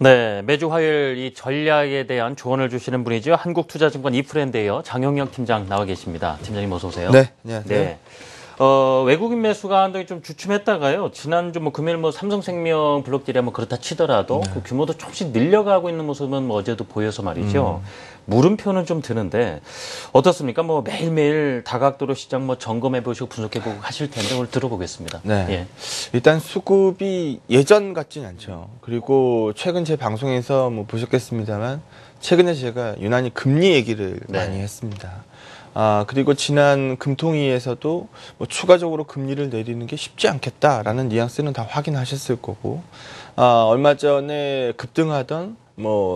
네, 매주 화요일 이 전략에 대한 조언을 주시는 분이죠. 한국투자증권 이프랜드예요. 장영영 팀장 나와 계십니다. 팀장님 어서 오세요. 네, 안녕하세요. 네. 외국인 매수가 한동안 좀 주춤했다가요. 지난주 금요일 삼성생명 블록딜이 그렇다 치더라도 그 규모도 조금씩 늘려가고 있는 모습은 어제도 보여서 말이죠. 물음표는 좀 드는데 어떻습니까? 매일매일 다각도로 시장 점검해 보시고 분석해 보고 하실 텐데 오늘 들어보겠습니다. 네. 예. 일단 수급이 예전 같진 않죠. 그리고 최근 제 방송에서 보셨겠습니다만 최근에 제가 유난히 금리 얘기를 많이 했습니다. 그리고 지난 금통위에서도 추가적으로 금리를 내리는 게 쉽지 않겠다라는 뉘앙스는 다 확인하셨을 거고, 얼마 전에 급등하던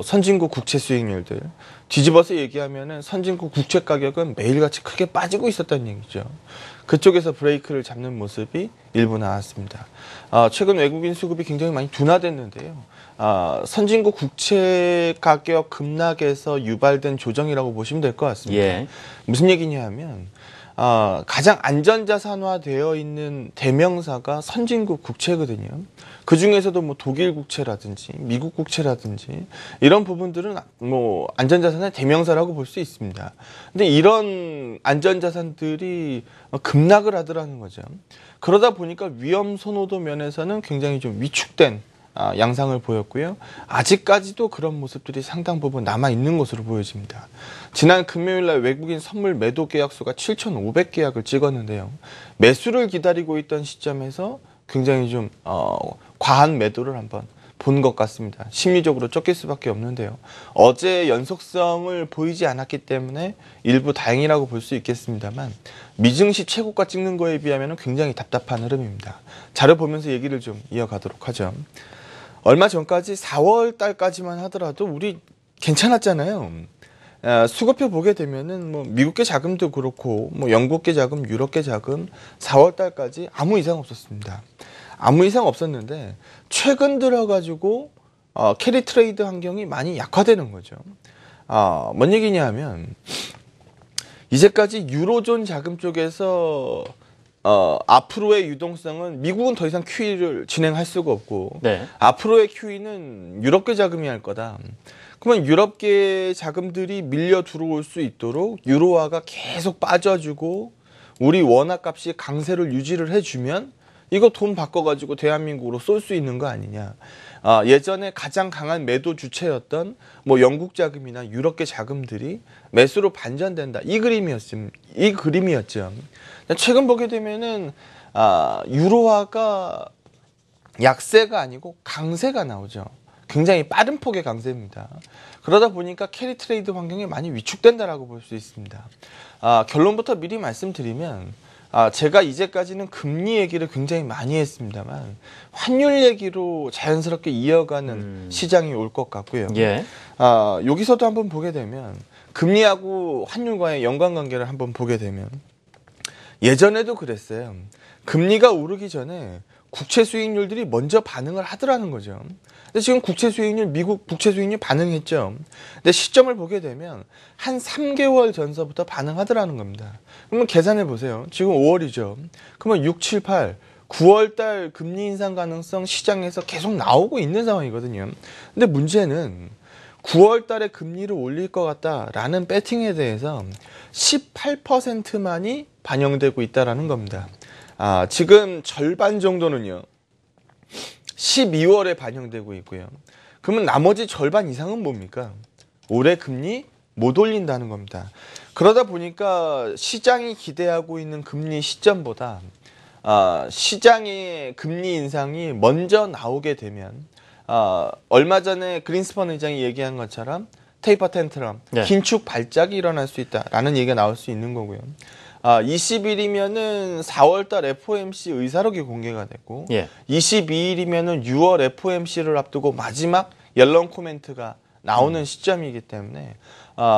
선진국 국채 수익률들 뒤집어서 얘기하면은 선진국 국채 가격은 매일같이 크게 빠지고 있었다는 얘기죠. 그쪽에서 브레이크를 잡는 모습이 일부 나왔습니다. 최근 외국인 수급이 굉장히 많이 둔화됐는데요. 선진국 국채 가격 급락에서 유발된 조정이라고 보시면 될 것 같습니다. 예. 무슨 얘기냐 하면 가장 안전자산화되어 있는 대명사가 선진국 국채거든요. 그 중에서도 독일 국채라든지 미국 국채라든지 이런 부분들은 안전자산의 대명사라고 볼 수 있습니다. 근데 이런 안전자산들이 급락을 하더라는 거죠. 그러다 보니까 위험 선호도 면에서는 굉장히 좀 위축된 양상을 보였고요. 아직까지도 그런 모습들이 상당 부분 남아있는 것으로 보여집니다. 지난 금요일날 외국인 선물 매도 계약수가 7,500계약을 찍었는데요. 매수를 기다리고 있던 시점에서 굉장히 좀 과한 매도를 한번 본 것 같습니다. 심리적으로 쫓길 수밖에 없는데요. 어제 연속성을 보이지 않았기 때문에 일부 다행이라고 볼 수 있겠습니다만 미증시 최고가 찍는 거에 비하면 굉장히 답답한 흐름입니다. 자료 보면서 얘기를 좀 이어가도록 하죠. 얼마 전까지 4월 달까지만 하더라도 우리 괜찮았잖아요. 수급표 보게 되면은 미국계 자금도 그렇고 영국계 자금, 유럽계 자금 4월 달까지 아무 이상 없었습니다. 아무 이상 없었는데 최근 들어가지고 캐리 트레이드 환경이 많이 약화되는 거죠. 뭔 얘기냐 하면 이제까지 유로존 자금 쪽에서 앞으로의 유동성은 미국은 더 이상 QE를 진행할 수가 없고 네. 앞으로의 QE는 유럽계 자금이 할 거다. 그러면 유럽계 자금들이 밀려 들어올 수 있도록 유로화가 계속 빠져주고 우리 원화값이 강세를 유지를 해주면 이거 돈 바꿔가지고 대한민국으로 쏠 수 있는 거 아니냐. 예전에 가장 강한 매도 주체였던 영국 자금이나 유럽계 자금들이 매수로 반전된다. 이 그림이었죠. 최근 보게 되면은 유로화가 약세가 아니고 강세가 나오죠. 굉장히 빠른 폭의 강세입니다. 그러다 보니까 캐리 트레이드 환경이 많이 위축된다라고 볼 수 있습니다. 결론부터 미리 말씀드리면 제가 이제까지는 금리 얘기를 굉장히 많이 했습니다만 환율 얘기로 자연스럽게 이어가는 시장이 올 것 같고요. 예. 여기서도 한번 보게 되면 금리하고 환율과의 연관관계를 한번 보게 되면 예전에도 그랬어요. 금리가 오르기 전에 국채 수익률들이 먼저 반응을 하더라는 거죠. 근데 지금 미국 국채 수익률 반응했죠. 근데 시점을 보게 되면 한 3개월 전서부터 반응하더라는 겁니다. 그러면 계산해 보세요. 지금 5월이죠. 그러면 6, 7, 8, 9월 달 금리 인상 가능성 시장에서 계속 나오고 있는 상황이거든요. 근데 문제는 9월 달에 금리를 올릴 것 같다라는 배팅에 대해서 18%만이 반영되고 있다라는 겁니다. 지금 절반 정도는요. 12월에 반영되고 있고요. 그러면 나머지 절반 이상은 뭡니까? 올해 금리 못 올린다는 겁니다. 그러다 보니까 시장이 기대하고 있는 금리 시점보다 시장의 금리 인상이 먼저 나오게 되면 얼마 전에 그린스펀 의장이 얘기한 것처럼 테이퍼 텐트럼, 네. 긴축 발작이 일어날 수 있다라는 얘기가 나올 수 있는 거고요. 20일이면은 4월달 FOMC 의사록이 공개가 됐고, 예. 22일이면은 6월 FOMC를 앞두고 마지막 옐런 코멘트가 나오는 시점이기 때문에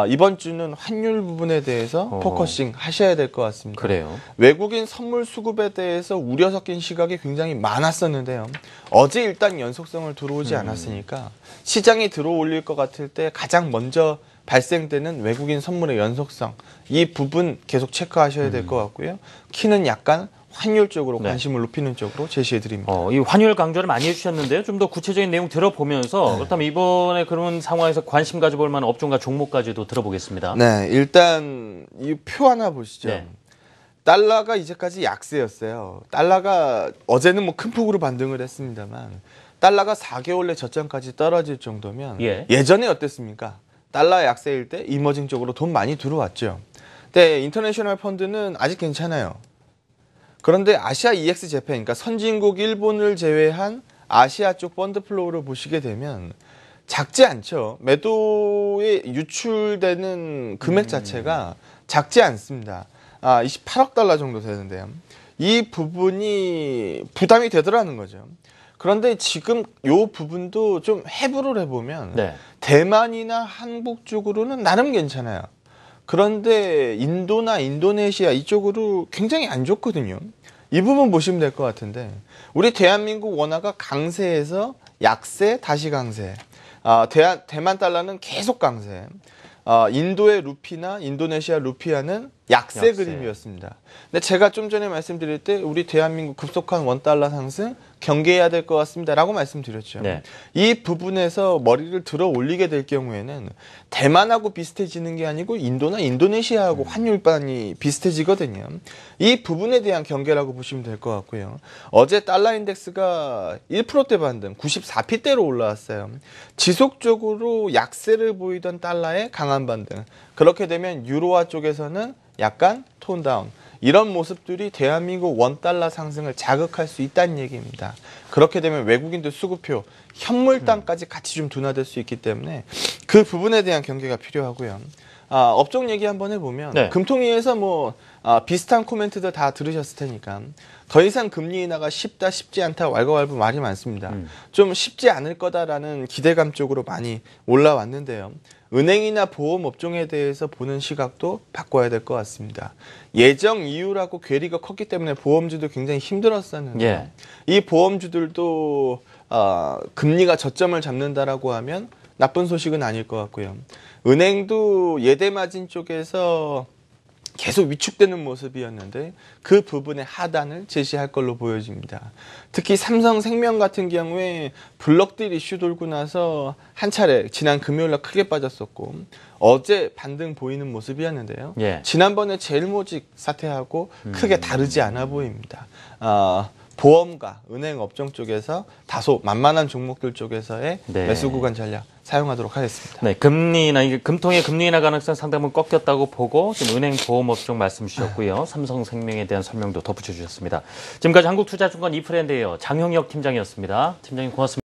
이번 주는 환율 부분에 대해서 포커싱 하셔야 될 것 같습니다. 그래요. 외국인 선물 수급에 대해서 우려 섞인 시각이 굉장히 많았었는데요. 어제 일단 연속성을 들어오지 않았으니까 시장이 들어올릴 것 같을 때 가장 먼저 발생되는 외국인 선물의 연속성, 이 부분 계속 체크하셔야 될 것 같고요. 키는 약간 환율 쪽으로 네. 관심을 높이는 쪽으로 제시해 드립니다. 이 환율 강조를 많이 해주셨는데요. 좀 더 구체적인 내용 들어보면서 그렇다면 이번에 그런 상황에서 관심 가져볼 만한 업종과 종목까지도 들어보겠습니다. 네, 일단 이 표 하나 보시죠. 네. 달러가 이제까지 약세였어요. 달러가 어제는 뭐 큰 폭으로 반등을 했습니다만 달러가 4개월 내 저점까지 떨어질 정도면 예전에 어땠습니까? 달러 약세일 때 이머징 쪽으로 돈 많이 들어왔죠. 근데 인터내셔널 펀드는 아직 괜찮아요. 그런데 아시아 EX 재팬, 그러니까 선진국 일본을 제외한 아시아 쪽 펀드 플로우를 보시게 되면 작지 않죠. 매도에 유출되는 금액 자체가 작지 않습니다. 28억 달러 정도 되는데요. 이 부분이 부담이 되더라는 거죠. 그런데 지금 이 부분도 좀 해부를 해보면 네. 대만이나 한국 쪽으로는 나름 괜찮아요. 그런데 인도나 인도네시아 이쪽으로 굉장히 안 좋거든요. 이 부분 보시면 될 것 같은데 우리 대한민국 원화가 강세에서 약세 다시 강세. 대만 달러는 계속 강세. 인도의 루피나 인도네시아 루피아는 약세 그림이었습니다. 근데 제가 좀 전에 말씀드릴 때 우리 대한민국 급속한 원달러 상승 경계해야 될 것 같습니다 라고 말씀드렸죠. 네. 이 부분에서 머리를 들어 올리게 될 경우에는 대만하고 비슷해지는 게 아니고 인도나 인도네시아하고 환율반이 비슷해지거든요. 이 부분에 대한 경계라고 보시면 될 것 같고요. 어제 달러 인덱스가 1%대 반등 94p대로 올라왔어요. 지속적으로 약세를 보이던 달러의 강한 반등. 그렇게 되면 유로화 쪽에서는 약간 톤다운. 이런 모습들이 대한민국 원달러 상승을 자극할 수 있다는 얘기입니다. 그렇게 되면 외국인들 수급표, 현물단까지 같이 좀 둔화될 수 있기 때문에 그 부분에 대한 경계가 필요하고요. 업종 얘기 한번 해보면 네. 금통위에서 비슷한 코멘트들 다 들으셨을 테니까 더 이상 금리 인하가 쉽다 쉽지 않다 왈가왈부 말이 많습니다. 좀 쉽지 않을 거다라는 기대감 쪽으로 많이 올라왔는데요. 은행이나 보험 업종에 대해서 보는 시각도 바꿔야 될 것 같습니다. 예정 이유라고 괴리가 컸기 때문에 보험주도 굉장히 힘들었었는데 이 보험주들도 금리가 저점을 잡는다라고 하면 나쁜 소식은 아닐 것 같고요. 은행도 예대 마진 쪽에서 계속 위축되는 모습이었는데 그 부분의 하단을 제시할 걸로 보여집니다. 특히 삼성생명 같은 경우에 블록딜 이슈 돌고 나서 한 차례 지난 금요일날 크게 빠졌었고 어제 반등 보이는 모습이었는데요. 지난번에 제일모직 사태하고 크게 다르지 않아 보입니다. 보험과 은행 업종 쪽에서 다소 만만한 종목들 쪽에서의 매수 구간 전략 사용하도록 하겠습니다. 네, 금리나 이게 금통의 금리 인하 가능성 상당히 꺾였다고 보고 지금 은행 보험 업종 말씀 주셨고요. 삼성생명에 대한 설명도 덧붙여 주셨습니다. 지금까지 한국투자증권 이프랜드예요. 장형혁 팀장이었습니다. 팀장님 고맙습니다.